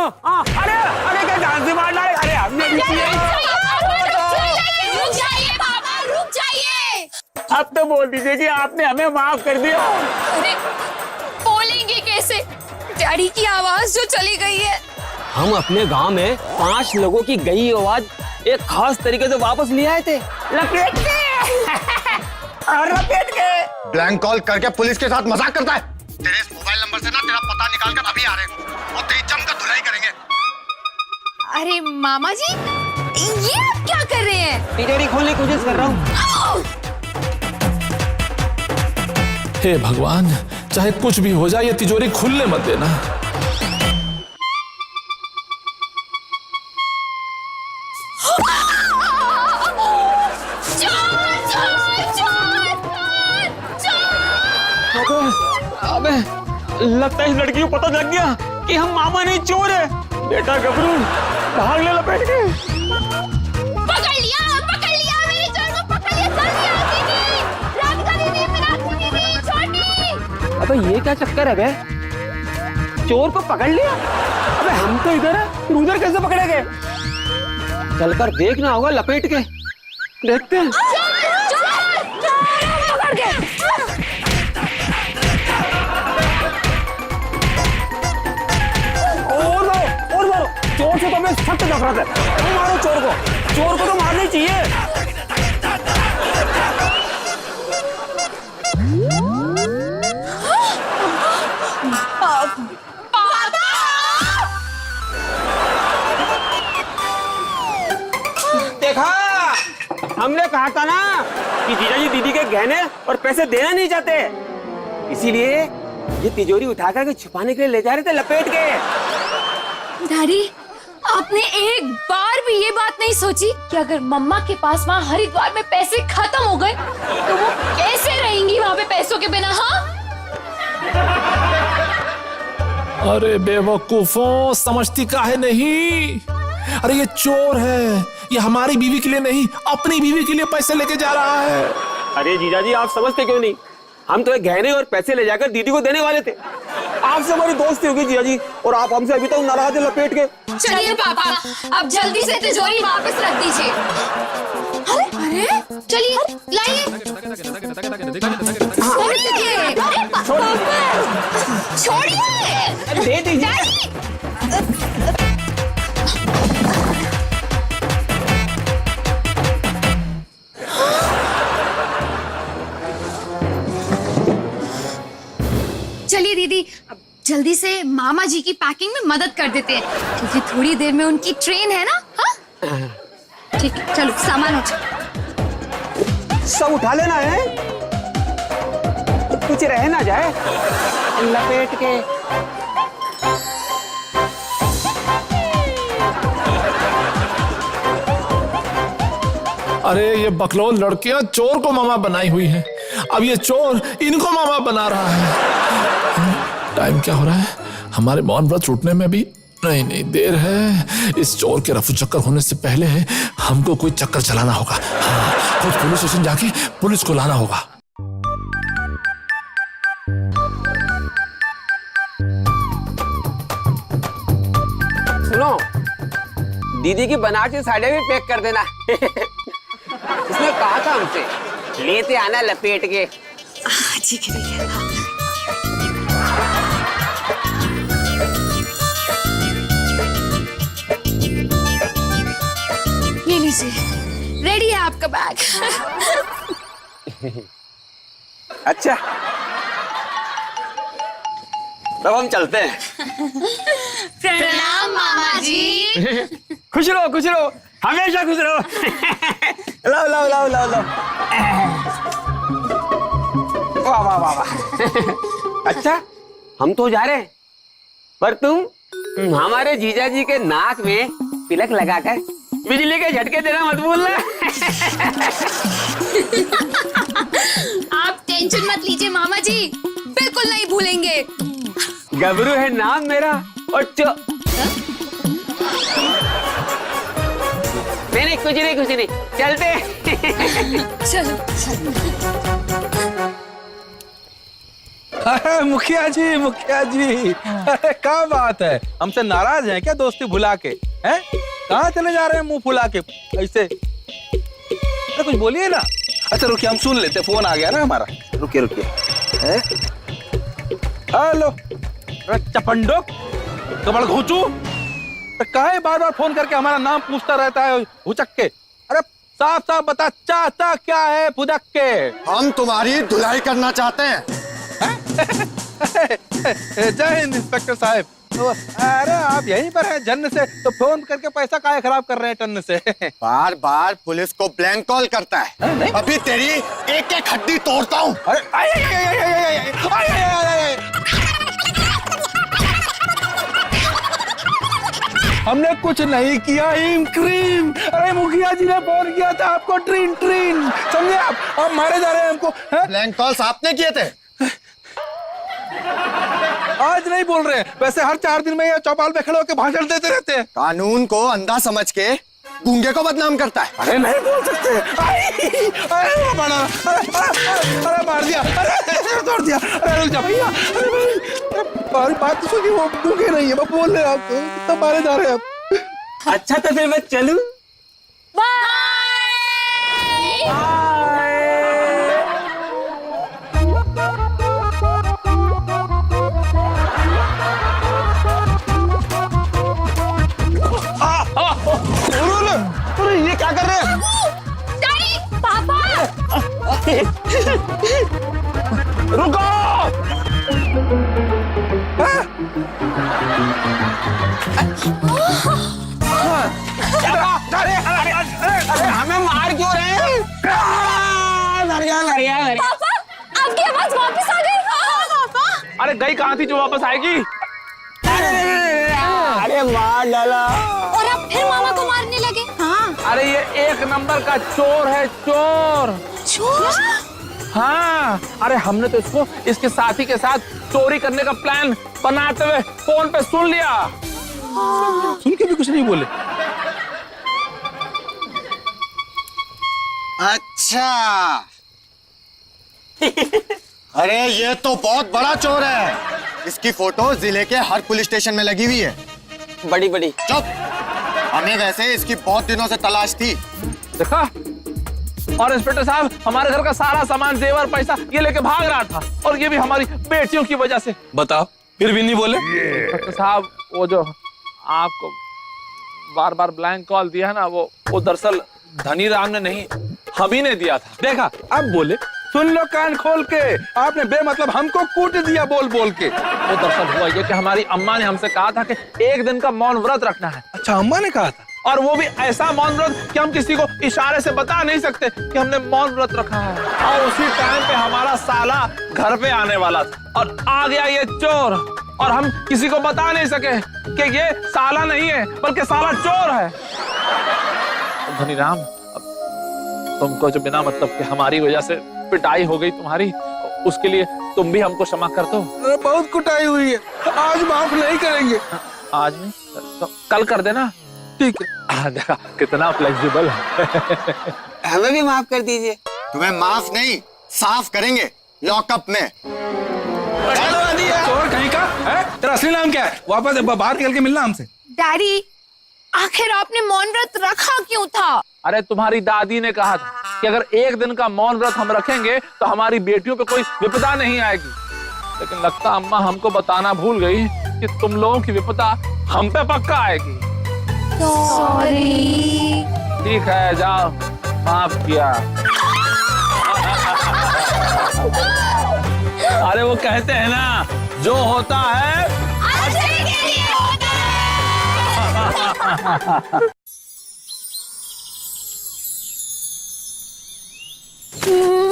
अरे अरे क्या जान से मार डाले। अरे हमने रुक जाइए पापा, रुक जाइए। अब तो बोल दीजिए कि आपने हमें माफ कर दिया। अरे बोलेंगे कैसे, डैडी की आवाज जो चली गई है। हम अपने गांव में 5 लोगों की गई आवाज एक खास तरीके से वापस ले आए थे, लपेट के और लपेट के। ब्लैंक कॉल करके पुलिस के साथ मजाक करता है। तेरे इस मोबाइल नंबर से ना तेरा पता निकाल कर अभी आ रहे हैं और तेरी जमकर धुलाई करेंगे। अरे मामा जी, ये आप क्या कर रहे हैं? तिजोरी खोलने की कोशिश कर रहा हूँ। हे भगवान, चाहे कुछ भी हो जाए ये तिजोरी खुलने मत देना। अबे लगता है इस लड़की को पता लग गया कि हम मामा नहीं चोर है। बेटा गबरू भाग ले लपेट के। पकड़ लिया मेरे चोर को, पकड़ लिया। जल्दी आओ दीदी, राधिका दीदी, मीनाक्षी दीदी, छोटी। अबे ये क्या चक्कर है बे? चोर को पकड़ लिया? अबे हम तो इधर है, फिर उधर कैसे पकड़े गए? चलकर देखना होगा, लपेट के देखते हैं। पकड़ गए। और मारो। चोर से तो हमें सख्त नफरत है। मारो चोर को तो मारना ही चाहिए। देखा, हमने कहा था ना कि जीजाजी दीदी के गहने और पैसे देना नहीं चाहते, इसीलिए ये तिजोरी उठाकर के छुपाने के लिए ले जा रहे थे लपेट के। डैडी, आपने एक बार भी ये बात नहीं सोची कि अगर मम्मा के पास वहाँ हरिद्वार में पैसे खत्म हो गए तो वो कैसे रहेंगी वहाँ पे पैसों के बिना? हाँ, अरे बेवकूफों, समझती काहे नहीं? अरे ये चोर है, ये हमारी बीवी के लिए नहीं अपनी बीवी के लिए पैसे लेके जा रहा है। अरे जीजाजी आप समझते क्यों नहीं? हम तो गहने और पैसे ले जाकर दीदी को देने वाले थे। आपसे हमारी दोस्ती होगी जीजाजी, और आप हमसे अभी तक नाराज है लपेट के। चलिए पापा, अब जल्दी से तिजोरी वापस रख दीजिए। अरे चलिए, लाइए। छोड़िए, दे दीजिए। चलिए दीदी, अब जल्दी से मामा जी की पैकिंग में मदद कर देते हैं, क्योंकि थोड़ी देर में उनकी ट्रेन है ना। हाँ ठीक है, चलो सामान उठा। सब उठा लेना है, कुछ रह ना जाए लपेट के। अरे ये बकलोल लड़कियां चोर को मामा बनाई हुई हैं, अब ये चोर इनको मामा बना रहा है। टाइम क्या हो रहा है? हमारे मौन व्रत टूटने में भी नहीं देर है। इस चोर के रफू चक्कर होने से पहले हमको कोई चक्कर चलाना होगा। हाँ, खुद पुलिस स्टेशन जाके पुलिस को लाना होगा। सुनो, दीदी की बनारसी साड़ी भी पैक कर देना। इसने कहा था हमसे लेते आना लपेट के। ठीक है। ये लीजिए, रेडी है आपका बैग। अच्छा, तब हम चलते हैं। प्रणाम मामा जी। खुश रहो, हमेशा खुश रहो। लो। वाह। अच्छा, हम तो जा रहे हैं, पर तुम हमारे जीजा जी के नाक में तिलक लगाकर बिजली के झटके देना मत भूलना। आप टेंशन मत लीजिए मामा जी, बिल्कुल नहीं भूलेंगे। गबरू है नाम मेरा, और नहीं कुछ नहीं, चलते। चलो। अरे मुखिया जी अरे क्या बात है, हमसे नाराज हैं क्या दोस्ती भुला के? हैं कहाँ चले जा रहे हैं मुंह फुला के ऐसे? अरे कुछ बोलिए ना। अच्छा रुकिए, हम सुन लेते, फोन आ गया ना हमारा। रुकिए हेलो। अरे चपंडो कमल घोचू, काहे बार बार फोन करके हमारा नाम पूछता रहता है हुचक के? अरे साफ साफ बता, चाहता क्या है फुदक के? हम तुम्हारी धुलाई करना चाहते हैं। जय हिंद इंस्पेक्टर साहब। तो अरे आप यहीं पर हैं जन्न से, तो फोन करके पैसा काहे खराब कर रहे हैं टन्न से? बार बार पुलिस को ब्लैंक कॉल करता है। अभी तेरी एक एक हड्डी तोड़ता हूँ। हमने कुछ नहीं किया, हिम क्रीम। अरे मुखिया जी ने फोन किया था आपको, ट्रीन समझे आप मारे जा रहे हैं हमको। ब्लैंक कॉल्स आपने किए थे? आज नहीं बोल रहे, वैसे हर 4 दिन में ये चौपाल पे खड़े होकर भाषण देते रहते हैं। कानून को अंधा समझ के गूंगे को बदनाम करता है। अरे नहीं बोल सकते। अरे मार दिया, अरे तोड़ दिया। अरे रुक जा भैया, अरे भाई बात तो सुनिए, वो गूंगे नहीं है, मैं बोल रहे आपको, तो मारे जा रहे हैं आप। अच्छा तो फिर मैं चलूं? अरे ये क्या कर रहे हैं? डैडी, पापा! रुको! अरे हमें मार क्यों रहे हैं? पापा, आपकी आवाज वापस आ गई। पापा! अरे गई कहाँ थी जो वापस आएगी? अरे मार डाला। और आप फिर मामा को मारने लगे? हाँ। अरे ये 1 नंबर का चोर है, चोर। चोर? हाँ, अरे हमने तो इसको इसके साथी के साथ चोरी करने का प्लान बनाते हुए फोन पे सुन लिया। सुन के भी कुछ नहीं बोले। अच्छा। अरे ये तो बहुत बड़ा चोर है। इसकी फोटो जिले के हर पुलिस स्टेशन में लगी हुई है। बड़ी बड़ी। चुप। हमें वैसे इसकी बहुत दिनों से तलाश थी। देखा? और इंस्पेक्टर साहब हमारे घर का सारा सामान, जेवर, पैसा ये लेके भाग रहा था, और ये भी हमारी बेटियों की वजह से। बताओ, फिर भी नहीं बोले? इंस्पेक्टर साहब वो जो आपको बार बार ब्लैंक कॉल दिया है ना, वो दरअसल धनी राम ने नहीं, हबी ने दिया था। देखा, अब बोले। सुन लो कान खोल के, आपने बेमतलब हमको कूट दिया बोल बोल के। वो दरअसल हुआ ये कि हमारी अम्मा ने हमसे कहा था कि 1 दिन का मौन व्रत रखना है। अच्छा, अम्मा ने कहा था? और वो भी ऐसा मौन व्रत कि हम किसी को इशारे से बता नहीं सकते कि हमने मौन व्रत रखा है। और उसी टाइम पे हमारा साला घर पे आने वाला था, और आ गया ये चोर, और हम किसी को बता नहीं सके कि ये साला नहीं है बल्कि साला चोर है। धनीराम, तुमको जो बिना मतलब के हमारी वजह से पिटाई हो गई तुम्हारी, उसके लिए तुम भी हमको क्षमा कर दो। बहुत कुटाई हुई है, आज माफ नहीं करेंगे। आज नहीं तो कल कर देना। ठीक है। देखा कितना फ्लेक्सिबल है। हमें भी माफ कर दीजिए। तुम्हें माफ नहीं, साफ करेंगे लॉकअप में। चोर कहीं का है? तेरा असली नाम क्या है? वापस बाहर निकल के मिलना हमसे। डैडी, आखिर आपने मौन व्रत रखा क्यों था? अरे तुम्हारी दादी ने कहा था कि अगर 1 दिन का मौन व्रत हम रखेंगे तो हमारी बेटियों पे कोई विपदा नहीं आएगी, लेकिन लगता अम्मा हमको बताना भूल गई कि तुम लोगों की विपदा हम पे पक्का आएगी। सॉरी। ठीक है, जाओ, माफ किया। अरे वो कहते हैं ना, जो होता है अच्छे के लिए होता है।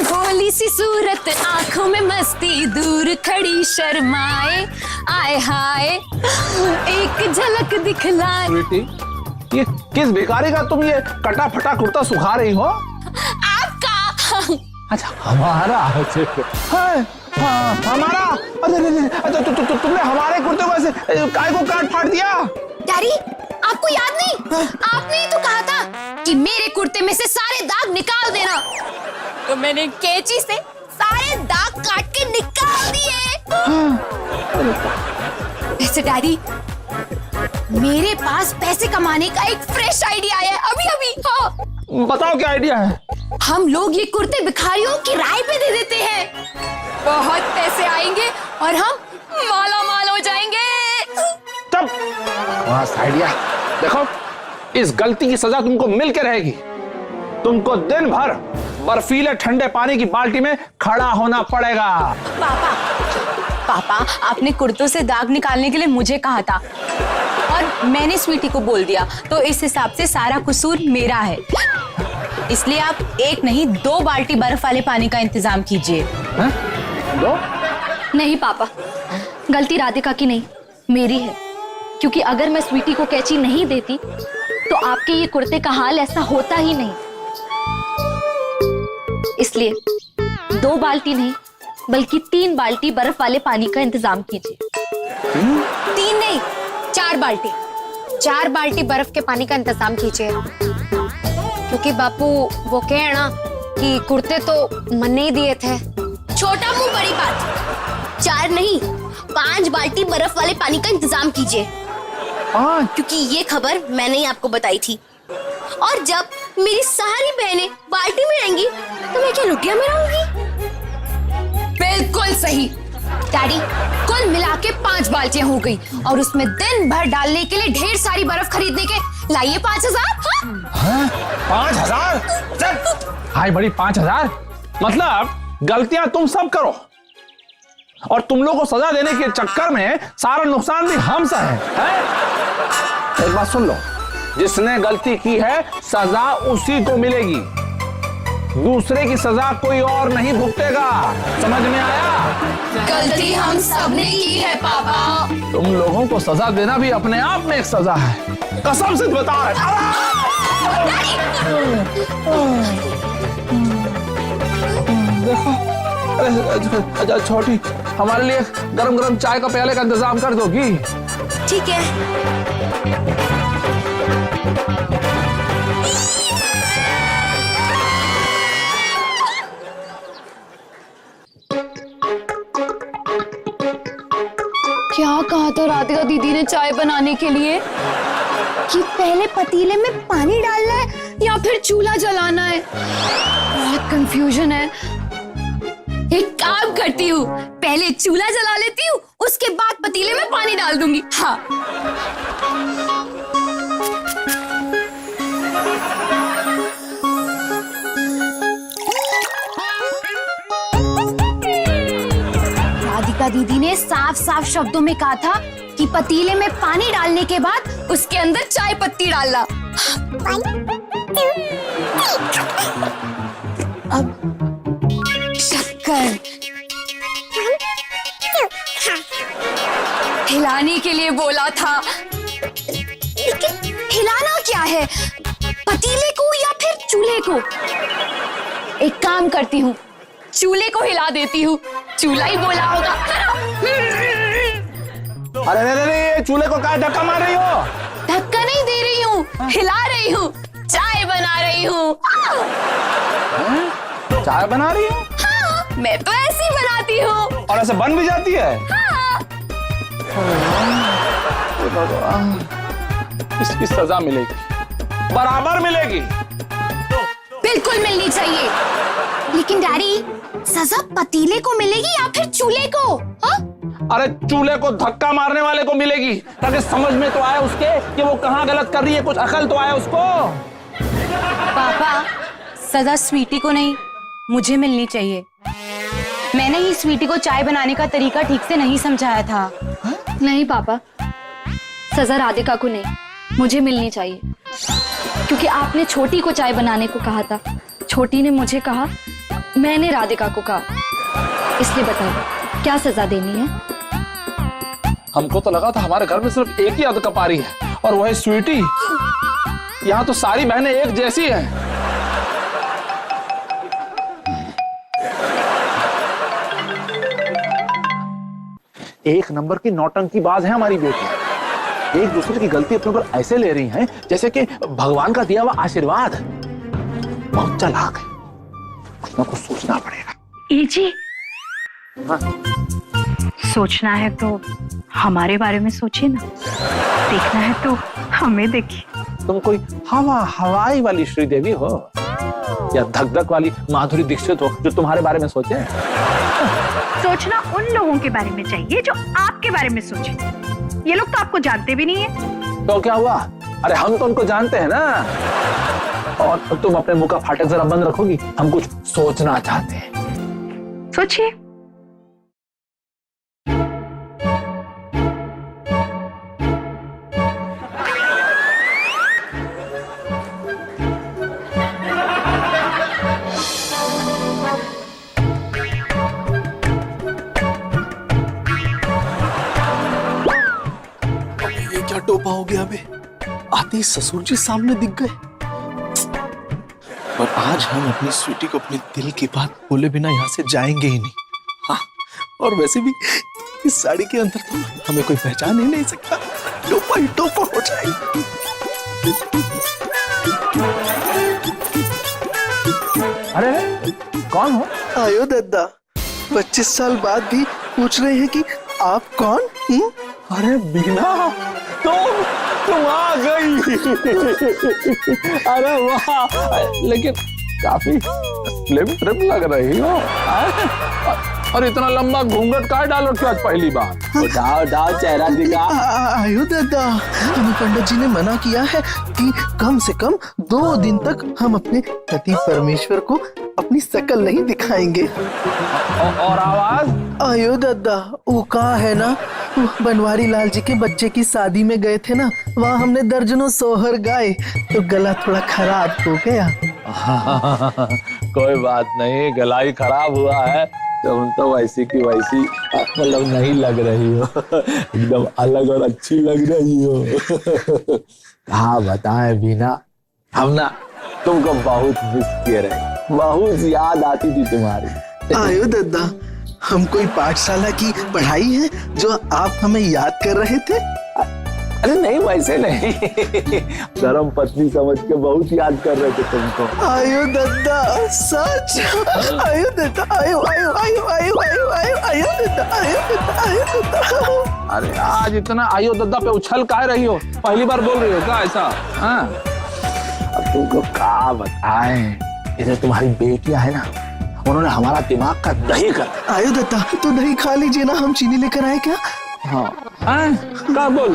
भोली सी सूरत, आंखों में मस्ती, दूर खड़ी शर्माए, आए हाय एक झलक दिखलाए। बेटी, ये किस भिखारी का तुम ये कटा फटा कुर्ता सुखा रही हो? आपका। अच्छा, हमारा? हाँ, हमारा? अच्छा, तुमने हमारे कुर्ते को ऐसे काय को काट फाड़ दिया? डैडी, आपको याद नहीं? आपने ही तो कहा था कि मेरे कुर्ते में से सारे दाग निकाल देना, तो मैंने कैंची से सारे दाग काट के निकाल दिए। वैसे डैडी, मेरे पास पैसे कमाने का एक फ्रेश आइडिया है अभी अभी। हाँ, बताओ क्या आइडिया है? हम लोग ये कुर्ते भिखारियों किराए पे दे देते हैं, बहुत पैसे आएंगे और हम माला माल हो जाएंगे। तब आइडिया। देखो, इस गलती की सजा तुमको मिल के रहेगी। तुमको दिन भर बर्फीले ठंडे पानी की बाल्टी में खड़ा होना पड़ेगा। पापा, आपने कुर्तों से दाग निकालने के लिए मुझे कहा था और मैंने स्वीटी को बोल दिया, तो इस हिसाब से सारा कसूर मेरा है। इसलिए आप एक नहीं 2 बाल्टी बर्फ वाले पानी का इंतजाम कीजिए। दो? नहीं पापा, गलती राधिका की नहीं, मेरी है। क्योंकि अगर मैं स्वीटी को कैची नहीं देती तो आपके ये कुर्ते का हाल ऐसा होता ही नहीं। इसलिए 2 बाल्टी नहीं बल्कि 3 बाल्टी बर्फ वाले पानी का इंतजाम कीजिए। 3 नहीं, 4 बाल्टी। 4 बाल्टी बर्फ के पानी का इंतजाम कीजिए, क्योंकि बापू वो कहे ना कि कुर्ते तो मन नहीं दिए थे। छोटा मुंह बड़ी बात। 4 नहीं 5 बाल्टी बर्फ वाले पानी का इंतजाम कीजिए, क्योंकि ये खबर मैंने ही आपको बताई थी। और जब मेरी सारी बहनें बाल्टी में रहेंगी तो मैं क्या लुटिया में रहूंगी? बिल्कुल सही डैडी, कुल मिला के 5 बाल्टियां हो गई और उसमें दिन भर डालने के लिए ढेर सारी बर्फ खरीदने के लाइए 5000। 5,000? हाय बड़ी 5,000? मतलब गलतियां तुम सब करो और तुम लोग को सजा देने के चक्कर में सारा नुकसान भी हम सा है? एक बात सुन लो, जिसने गलती की है सजा उसी को मिलेगी, दूसरे की सजा कोई और नहीं भुगतेगा। समझ में आया? गलती हम सब ने की है पापा। तुम लोगों को सजा देना भी अपने आप में एक सजा है, कसम से बता रहे। देखो, अरे छोटी, हमारे लिए गरम गरम चाय का प्याले का इंतजाम कर दोगी? ठीक है। क्या कहा था राधिका दीदी ने चाय बनाने के लिए? कि पहले पतीले में पानी डालना है या फिर चूल्हा जलाना है? बहुत कंफ्यूजन है। एक काम करती हूँ, पहले चूल्हा जला लेती हूँ, उसके बाद पतीले में पानी डाल दूंगी। हाँ, राधिका दीदी ने साफ साफ शब्दों में कहा था कि पतीले में पानी डालने के बाद उसके अंदर चाय पत्ती डालना। अब शक्कर हिलाने के लिए बोला था, लेकिन हिलाना क्या है, पतीले को या फिर चूल्हे को? एक काम करती हूँ, चूल्हे को हिला देती हूँ, चूल्हा ही बोला होगा। अरे चूल्हे को क्या धक्का मार रही हो? धक्का नहीं दे रही हूँ, हिला रही हूँ, चाय बना रही हूँ। चाय बना रही हो? हाँ, मैं तो ऐसी बनाती हूँ। और ऐसे बन भी जाती है? हाँ। इसकी सजा मिलेगी, बराबर मिलेगी। बिल्कुल मिलनी चाहिए, लेकिन डैडी सजा पतीले को मिलेगी या फिर चूल्हे को? हा? अरे चूल्हे को धक्का मारने वाले को मिलेगी, ताकि समझ में तो आए उसके कि वो कहाँ गलत कर रही है, कुछ अकल तो आए उसको। पापा, सजा स्वीटी को नहीं मुझे मिलनी चाहिए। मैंने ही स्वीटी को चाय बनाने का तरीका ठीक से नहीं समझाया था। नहीं पापा, सजा राधिका को नहीं, मुझे मिलनी चाहिए। क्योंकि आपने छोटी को चाय बनाने को कहा था, छोटी ने मुझे कहा, मैंने राधिका को कहा। इसलिए बताइए क्या सजा देनी है? हमको तो लगा था हमारे घर में सिर्फ एक ही अदकपारी है और वह है स्वीटी। यहाँ तो सारी बहनें एक जैसी हैं। एक नंबर की नौटंकीबाज है हमारी बेटी। एक दूसरे की गलती अपने ऊपर ऐसे ले रही हैं जैसे कि भगवान का दिया हुआ आशीर्वाद। बहुत चालाक है, कुछ ना कुछ सोचना पड़ेगा। ए जी, सोचना है तो हमारे बारे में सोचिए ना, देखना है तो हमें देखिए। तुम कोई हवाई वाली श्रीदेवी हो या धक धक वाली माधुरी दीक्षित हो जो तुम्हारे बारे में सोचे? सोचना उन लोगों के बारे में चाहिए जो आपके बारे में सोचे। ये लोग तो आपको जानते भी नहीं है। तो क्या हुआ? अरे हम तो उनको जानते हैं ना। और तुम अपने मुंह का फाटक जरा बंद रखोगी? हम कुछ सोचना चाहते हैं। सोचिए। ये क्या टोपा हो गया बे? आते ही ससुर जी सामने दिख गए। पर आज हम अपनी स्वीटी को अपने दिल की बात बोले बिना यहाँ से जाएंगे ही नहीं। हाँ, और वैसे भी इस साड़ी के अंदर तो हमें कोई पहचान ही नहीं सकता। टोपा ही टोपा हो जाएगा। अरे कौन हो? आयो दादा, 25 साल बाद भी पूछ रहे हैं कि आप कौन? अरे बीना, तुम आ गई। अरे वाह, लेकिन काफी स्लिम ट्रिम लग रही हो। और इतना लंबा घूंघट काहे डालो आज पहली बार? डाल चेहरा दिखा। आयो दादा, हमें पंडित जी ने मना किया है कि कम से कम 2 दिन तक हम अपने पति परमेश्वर को अपनी शकल नहीं दिखाएंगे। और आवाज? आयो दादा, वो कहा है ना, बनवारी लाल जी के बच्चे की शादी में गए थे ना, वहाँ हमने दर्जनों सोहर गाए तो गला थोड़ा खराब हो गया। कोई बात नहीं, गला ही खराब हुआ है तो वैसी की वैसी मतलब नहीं लग रही हो। एकदम अलग और अच्छी लग रही हो। हाँ बताएं बीना, हम ना तुमको बहुत मिस किए रहे, बहुत याद आती थी तुम्हारी। आयो दादा, हम कोई पाठशाला की पढ़ाई है जो आप हमें याद कर रहे थे? अरे नहीं, वैसे नहीं। धर्म पत्नी समझ के बहुत याद कर रहे थे तुमको। आयो दादा, सच? आयो दादा, आयो आयो आयो आयो आयो आयो आयो दादा, आयो दादा, आयो दादा। अरे आज इतना आयो दादा पे उछल काहे रही हो? पहली बार बोल रही हो क्या ऐसा? हाँ, अब तुमको क्या बताएं, इधर तुम्हारी बेटियां है ना, उन्होंने हमारा दिमाग का दही कर। आयो दादा, तो दही खा लीजिए ना, हम चीनी लेकर आए क्या? हाँ, क्या बोल?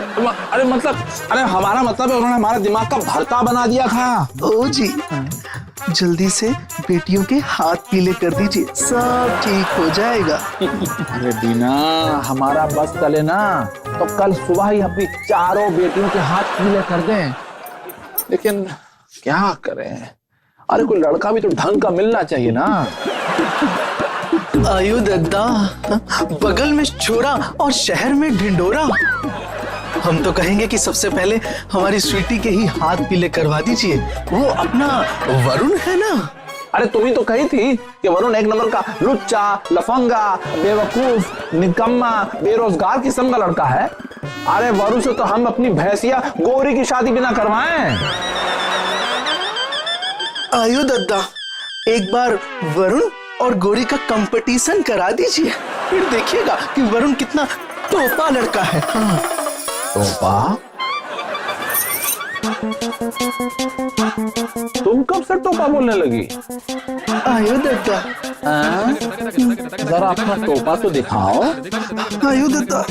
अरे मतलब, अरे हमारा मतलब है उन्होंने हमारा दिमाग का भरता बना दिया था। ओ जी, जल्दी से बेटियों के हाथ पीले कर दीजिए, सब ठीक हो जाएगा। अरे बीना, हमारा बस चले ना तो कल सुबह ही अपनी चारों बेटियों के हाथ पीले कर दें, लेकिन क्या करें? अरे कोई लड़का भी तो ढंग का मिलना चाहिए ना। आयु दद्दा, बगल में छोरा और शहर में ढिंडोरा। हम तो कहेंगे कि सबसे पहले हमारी स्वीटी के ही हाथ पीले करवा दीजिए, वो अपना वरुण है ना। अरे तुम ही तो कही थी कि वरुण एक नंबर का लुच्चा, लफंगा, बेवकूफ, निकम्मा, बेरोजगार किस्म का लड़का है। अरे वरुण से तो हम अपनी भैंसिया गौरी की शादी बिना करवाएं। आयु दद्दा, एक बार वरुण और गौरी का कंपटीशन करा दीजिए, फिर देखिएगा कि वरुण कितना टोपा लड़का है। हाँ। टोपा? तुम कब से टोपा बोलने लगी? आयु दद्दा, जरा अपना टोपा तो दिखाओ। आयु दद्दा,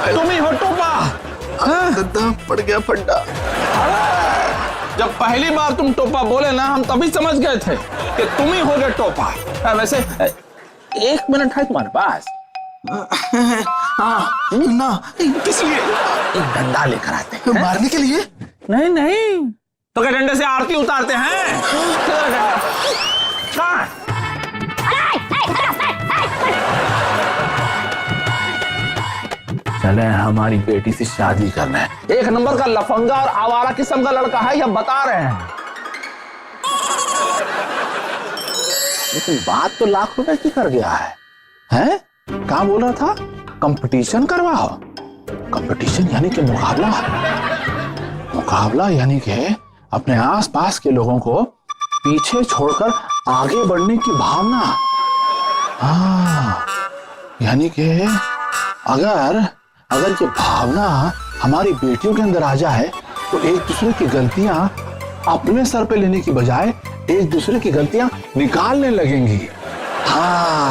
तुम ही हो टोपा? दद्दा, पड़ गया फड्डा। जब पहली बार तुम टोपा बोले ना, हम तभी समझ गए थे कि तुम ही हो गए टोपा। वैसे 1 मिनट है तुम्हारे पास? हाँ ना, किस लिए? एक डंडा लेकर आते हैं। मारने के लिए? नहीं नहीं, तो क्या डंडे से आरती उतारते हैं? चले हमारी बेटी से शादी करना है। एक नंबर का लफंगा और आवारा किस्म का लड़का है, यह बता रहे हैं। लेकिन बात तो लाख रुपए की कर गया है। हैं? क्या बोल रहा था? कंपटीशन करवाओ। कंपटीशन यानी कि मुकाबला। मुकाबला यानी कि अपने आसपास के लोगों को पीछे छोड़कर आगे बढ़ने की भावना। हाँ, यानी कि अगर ये भावना हमारी बेटियों के अंदर आ जाए तो एक दूसरे की गलतियां अपने सर पे लेने की बजाय एक दूसरे की गलतियां निकालने लगेंगी। हाँ,